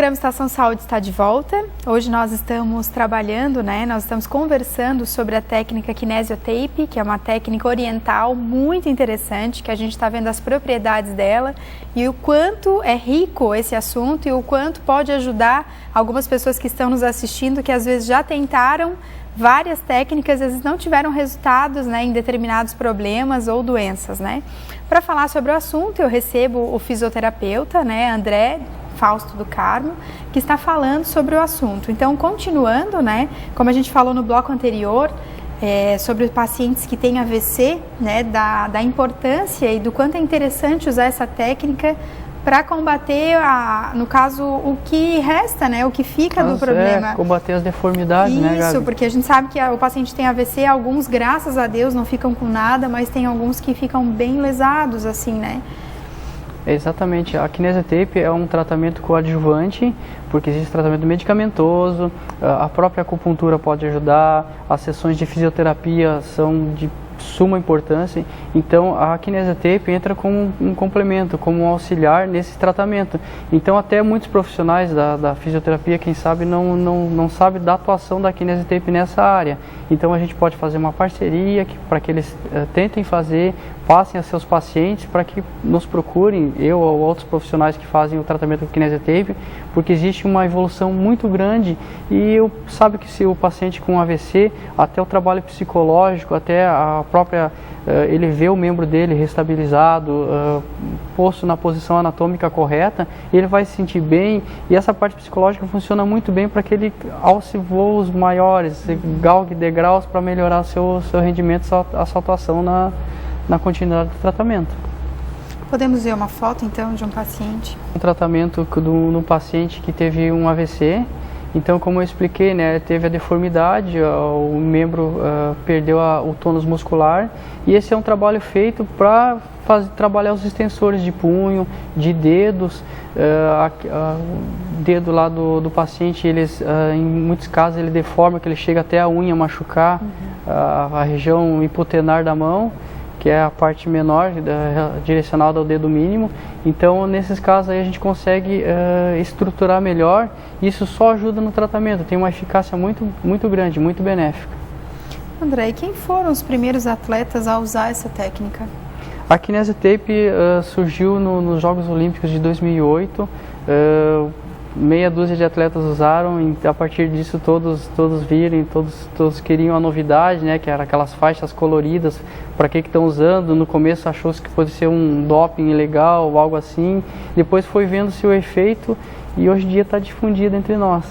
programa Estação Saúde está de volta. Hoje nós estamos trabalhando, nós estamos conversando sobre a técnica Kinesiotape, que é uma técnica oriental muito interessante, que a gente está vendo as propriedades dela e o quanto é rico esse assunto e o quanto pode ajudar algumas pessoas que estão nos assistindo, que às vezes já tentaram várias técnicas, às vezes não tiveram resultados em determinados problemas ou doenças. Para falar sobre o assunto, eu recebo o fisioterapeuta, André Fausto do Carmo, que está falando sobre o assunto. Então, continuando, como a gente falou no bloco anterior, sobre os pacientes que têm AVC, da importância e do quanto é interessante usar essa técnica para combater, no caso, o que resta, o que fica do problema. Combater as deformidades, Isso, porque a gente sabe que o paciente tem AVC, alguns, graças a Deus, não ficam com nada, mas tem alguns que ficam bem lesados, assim, Exatamente, a Kinesiotape é um tratamento coadjuvante, porque existe tratamento medicamentoso, a própria acupuntura pode ajudar, as sessões de fisioterapia são de suma importância, então a Kinesiotape entra como um complemento, como um auxiliar nesse tratamento. Então até muitos profissionais da fisioterapia, quem sabe, não sabe da atuação da Kinesiotape nessa área. Então a gente pode fazer uma parceria para que eles tentem fazer, passem a seus pacientes para que nos procurem, eu ou outros profissionais que fazem o tratamento com Kinesiotape, porque existe uma evolução muito grande e eu sabe que se o paciente com AVC, até o trabalho psicológico, até a própria, ele vê o membro dele restabilizado, posto na posição anatômica correta, ele vai se sentir bem e essa parte psicológica funciona muito bem para que ele alce voos maiores, galgue degraus para melhorar seu rendimento, a sua atuação na continuidade do tratamento. Podemos ver uma foto então de um paciente? Um tratamento no paciente que teve um AVC. Então, como eu expliquei, teve a deformidade, o membro perdeu o tônus muscular e esse é um trabalho feito para trabalhar os extensores de punho, de dedos, o dedo lá do paciente, em muitos casos ele deforma, que ele chega até a unha machucar, a região hipotenar da mão, que é a parte menor, direcionada ao dedo mínimo. Então, nesses casos aí a gente consegue estruturar melhor, e isso só ajuda no tratamento, tem uma eficácia muito grande, muito benéfica. André, e quem foram os primeiros atletas a usar essa técnica? A Kinesiotape surgiu nos Jogos Olímpicos de 2008, meia dúzia de atletas usaram e a partir disso todos viram, todos queriam a novidade, que era aquelas faixas coloridas, para que estão usando. No começo achou-se que pode ser um doping ilegal ou algo assim, depois foi vendo seu efeito e hoje em dia está difundido entre nós.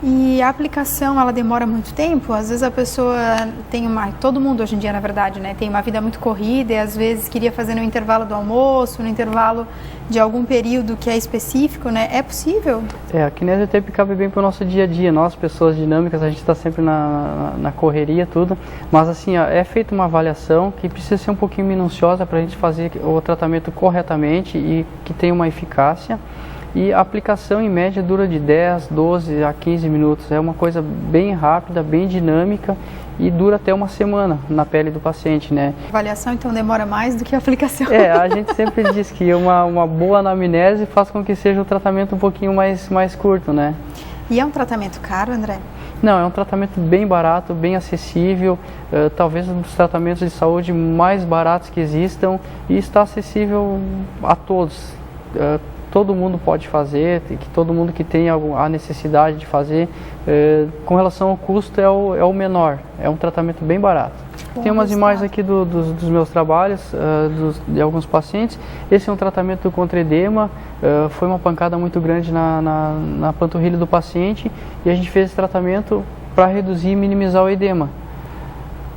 E a aplicação, ela demora muito tempo? Às vezes a pessoa todo mundo hoje em dia, na verdade, tem uma vida muito corrida e às vezes queria fazer no intervalo do almoço, no intervalo de algum período que é específico, É possível? A Kinesiotape cabe bem para o nosso dia a dia. Nós, pessoas dinâmicas, a gente está sempre na correria, tudo. Mas assim, é feita uma avaliação que precisa ser um pouquinho minuciosa para a gente fazer o tratamento corretamente e que tenha uma eficácia. E a aplicação em média dura de 10, 12 a 15 minutos. É uma coisa bem rápida, bem dinâmica e dura até uma semana na pele do paciente, A avaliação então demora mais do que a aplicação. A gente sempre diz que uma boa anamnese faz com que seja o tratamento um pouquinho mais curto, E é um tratamento caro, André? Não, é um tratamento bem barato, bem acessível, talvez um dos tratamentos de saúde mais baratos que existam e está acessível a todos. Todo mundo pode fazer, que todo mundo que tem a necessidade de fazer, com relação ao custo é o menor, é um tratamento bem barato. Tem umas imagens aqui dos meus trabalhos, de alguns pacientes. Esse é um tratamento contra edema, foi uma pancada muito grande na panturrilha do paciente e a gente fez esse tratamento para reduzir e minimizar o edema.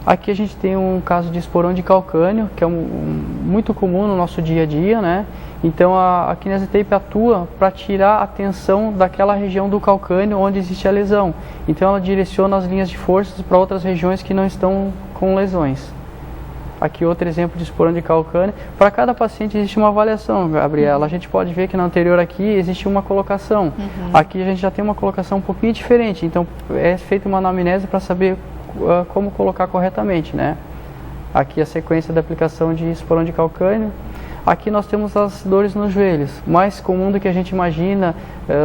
Aqui a gente tem um caso de esporão de calcânio, que é muito comum no nosso dia a dia, Então a Kinesiotape atua para tirar a tensão daquela região do calcânio onde existe a lesão. Então ela direciona as linhas de forças para outras regiões que não estão com lesões. Aqui outro exemplo de esporão de calcânio. Para cada paciente existe uma avaliação, Gabriela. A gente pode ver que na anterior aqui existe uma colocação. Aqui a gente já tem uma colocação um pouquinho diferente. Então é feita uma anamnese para saber como colocar corretamente, Aqui a sequência da aplicação de esporão de calcânio. Aqui nós temos as dores nos joelhos, mais comum do que a gente imagina,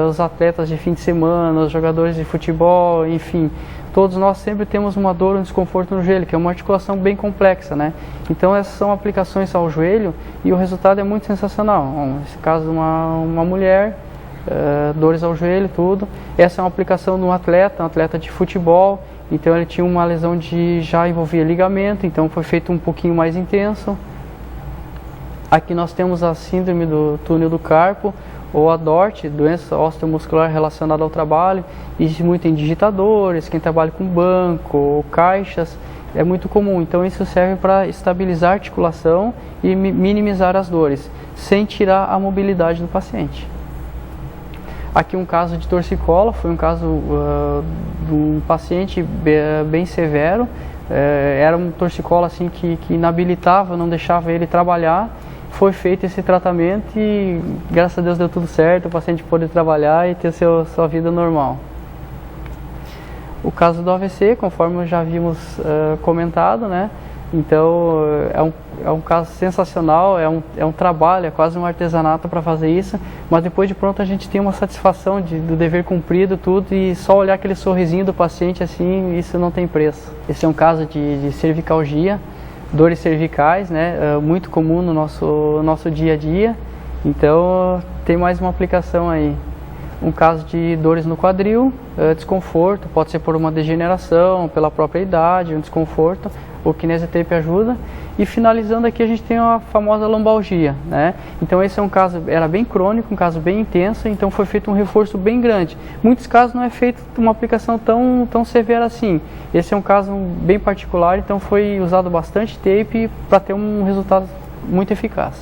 os atletas de fim de semana, os jogadores de futebol, enfim, todos nós sempre temos uma dor, um desconforto no joelho, que é uma articulação bem complexa, né? Então essas são aplicações ao joelho e o resultado é muito sensacional. Nesse caso de uma mulher, dores ao joelho, tudo. Essa é uma aplicação de um atleta de futebol, então ele tinha uma lesão já envolvia ligamento, então foi feito um pouquinho mais intenso. Aqui nós temos a síndrome do túnel do carpo, ou a DORT, doença osteomuscular relacionada ao trabalho. Existe muito em digitadores, quem trabalha com banco ou caixas, é muito comum. Então isso serve para estabilizar a articulação e minimizar as dores, sem tirar a mobilidade do paciente. Aqui um caso de torcicolo, foi um caso de um paciente bem severo, era um torcicolo assim que inabilitava, não deixava ele trabalhar. Foi feito esse tratamento e graças a Deus deu tudo certo, o paciente pôde trabalhar e ter sua vida normal. O caso do AVC, conforme já havíamos comentado, né? Então é um caso sensacional, é um trabalho, é quase um artesanato para fazer isso, mas depois de pronto a gente tem uma satisfação do dever cumprido, tudo, e só olhar aquele sorrisinho do paciente assim, isso não tem preço. Esse é um caso de cervicalgia, dores cervicais, né, muito comum no nosso dia a dia, então tem mais uma aplicação aí. Um caso de dores no quadril, desconforto, pode ser por uma degeneração, pela própria idade, um desconforto, o Kinesiotape ajuda. E finalizando aqui a gente tem a famosa lombalgia, né? Então esse é um caso, era bem crônico, um caso bem intenso, então foi feito um reforço bem grande. Muitos casos não é feito uma aplicação tão severa assim. Esse é um caso bem particular, então foi usado bastante tape para ter um resultado muito eficaz.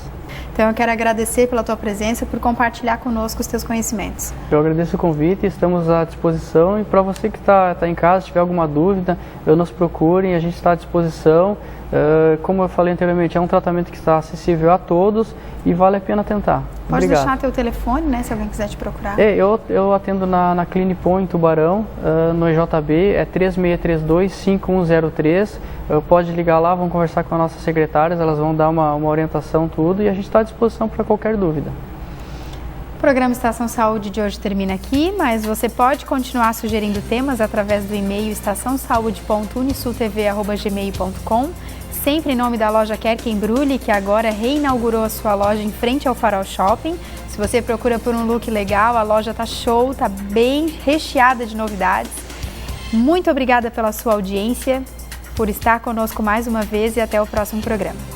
Então eu quero agradecer pela tua presença e por compartilhar conosco os teus conhecimentos. Eu agradeço o convite, estamos à disposição, e para você que está em casa, se tiver alguma dúvida, nos procurem, a gente está à disposição. Como eu falei anteriormente, é um tratamento que está acessível a todos e vale a pena tentar. Pode Obrigado. deixar teu telefone, né, se alguém quiser te procurar. Eu atendo na Clinipon em Tubarão, no EJB, é 3632-5103. Pode ligar lá, vão conversar com as nossas secretárias, elas vão dar uma orientação, tudo, e a gente está à disposição para qualquer dúvida. O programa Estação Saúde de hoje termina aqui, mas você pode continuar sugerindo temas através do e-mail estaçãosaude.unisultv@gmail.com, sempre em nome da loja Quer Que Embrulhe, que agora reinaugurou a sua loja em frente ao Farol Shopping. Se você procura por um look legal, a loja tá show, tá bem recheada de novidades. Muito obrigada pela sua audiência, por estar conosco mais uma vez, e até o próximo programa.